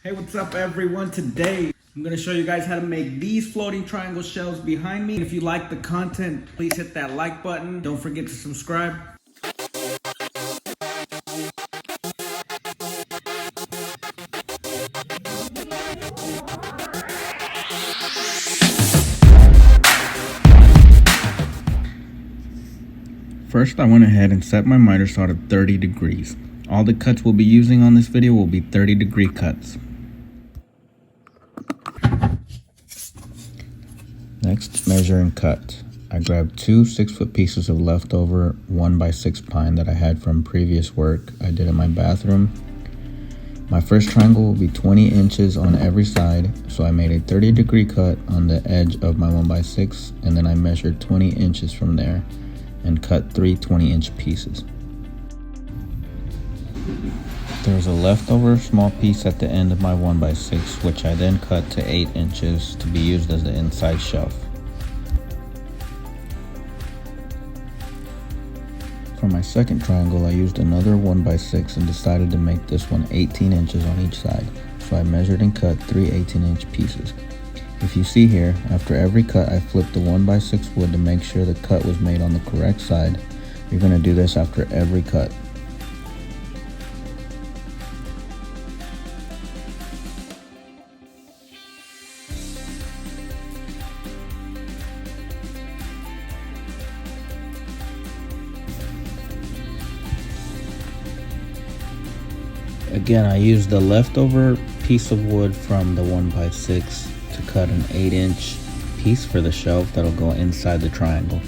Hey, what's up everyone? Today I'm going to show you guys how to make these floating triangle shelves behind me. If you like the content, please hit that like button. Don't forget to subscribe. First, I went ahead and set my miter saw to 30 degrees. All the cuts we'll be using on this video will be 30-degree cuts. Next, measure and cut. I grabbed two 6-foot pieces of leftover 1x6 pine that I had from previous work I did in my bathroom. My first triangle will be 20 inches on every side, so I made a 30-degree cut on the edge of my 1x6, and then I measured 20 inches from there and cut three 20-inch pieces. There was a leftover small piece at the end of my 1x6, which I then cut to 8 inches to be used as the inside shelf. For my second triangle, I used another 1x6 and decided to make this one 18 inches on each side, so I measured and cut three 18-inch pieces. If you see here, after every cut I flipped the 1x6 wood to make sure the cut was made on the correct side. You're going to do this after every cut. Again, I used the leftover piece of wood from the 1x6 to cut an 8-inch piece for the shelf that'll go inside the triangle.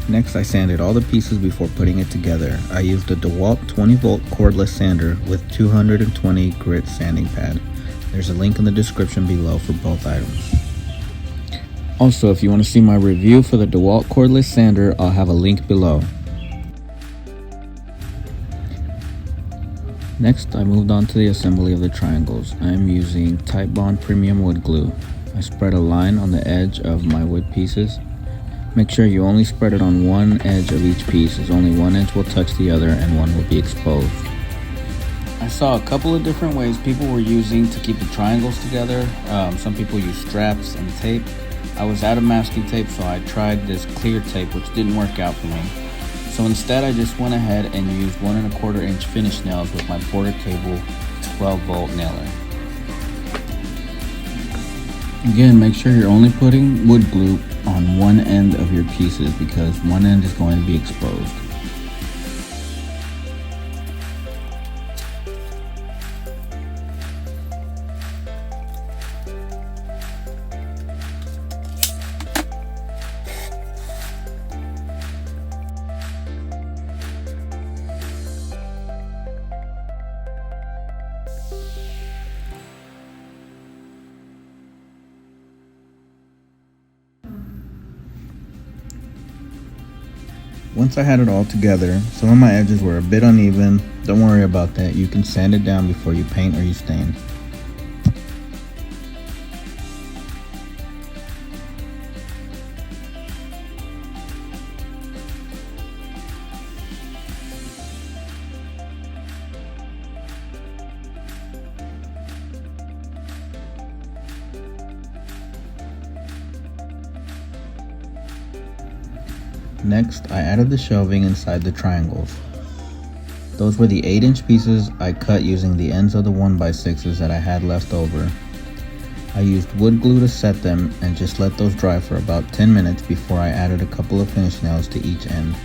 Next, I sanded all the pieces before putting it together. I used a DeWalt 20-volt cordless sander with 220 grit sanding pad. There's a link in the description below for both items. Also, if you want to see my review for the DeWalt cordless sander, I'll have a link below. Next, I moved on to the assembly of the triangles. I am using Titebond premium wood glue. I spread a line on the edge of my wood pieces. Make sure you only spread it on one edge of each piece, as only one edge will touch the other and one will be exposed. I saw a couple of different ways people were using to keep the triangles together. Some people use straps and tape. I was out of masking tape, so I tried this clear tape, which didn't work out for me. So instead, I just went ahead and used 1 1/4 inch finish nails with my Porter Cable 12-volt nailer. Again, make sure you're only putting wood glue on one end of your pieces because one end is going to be exposed. Once I had it all together, some of my edges were a bit uneven. Don't worry about that. You can sand it down before you paint or you stain. Next, I added the shelving inside the triangles. Those were the 8-inch pieces I cut using the ends of the 1x6s that I had left over. I used wood glue to set them and just let those dry for about 10 minutes before I added a couple of finish nails to each end.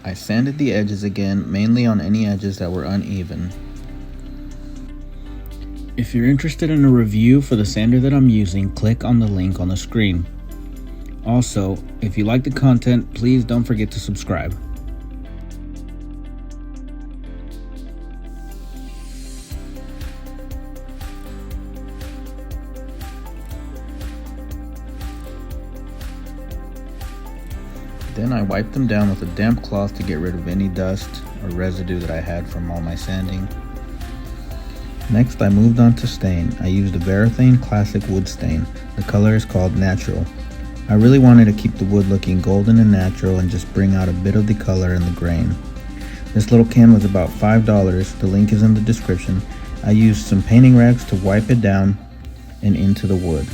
I sanded the edges again, mainly on any edges that were uneven. If you're interested in a review for the sander that I'm using, click on the link on the screen. Also, if you like the content, please don't forget to subscribe. Then I wiped them down with a damp cloth to get rid of any dust or residue that I had from all my sanding. Next, I moved on to stain. I used a Varathane Classic Wood Stain. The color is called Natural. I really wanted to keep the wood looking golden and natural and just bring out a bit of the color and the grain. This little can was about $5. The link is in the description. I used some painting rags to wipe it down and into the wood.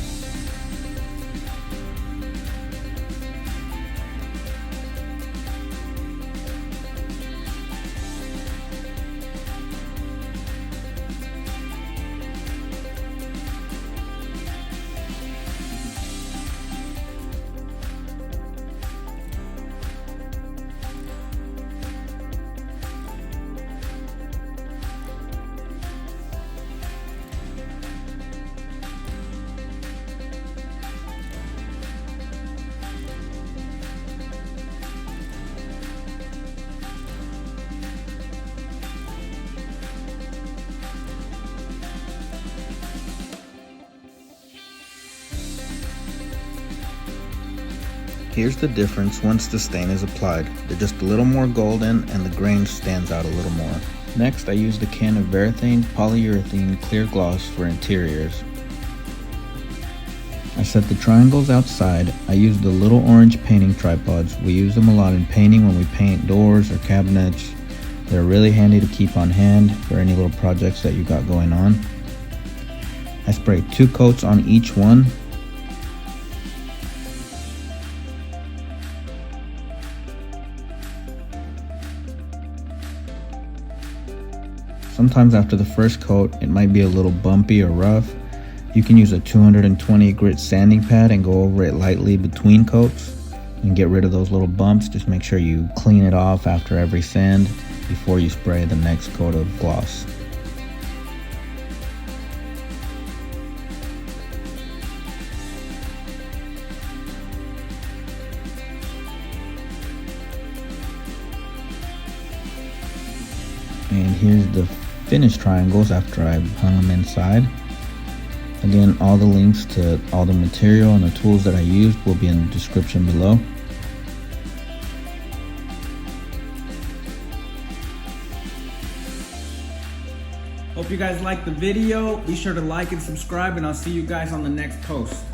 Here's the difference once the stain is applied. They're just a little more golden and the grain stands out a little more. Next, I used a can of Varathane polyurethane clear gloss for interiors. I set the triangles outside. I used the little orange painting tripods. We use them a lot in painting when we paint doors or cabinets. They're really handy to keep on hand for any little projects that you got going on. I sprayed 2 coats on each one. Sometimes after the first coat, it might be a little bumpy or rough. You can use a 220 grit sanding pad and go over it lightly between coats and get rid of those little bumps. Just make sure you clean it off after every sand before you spray the next coat of gloss. And here's the finished triangles after I hung them inside. Again, all the links to all the material and the tools that I used will be in the description below. Hope you guys liked the video. Be sure to like and subscribe, and I'll see you guys on the next post.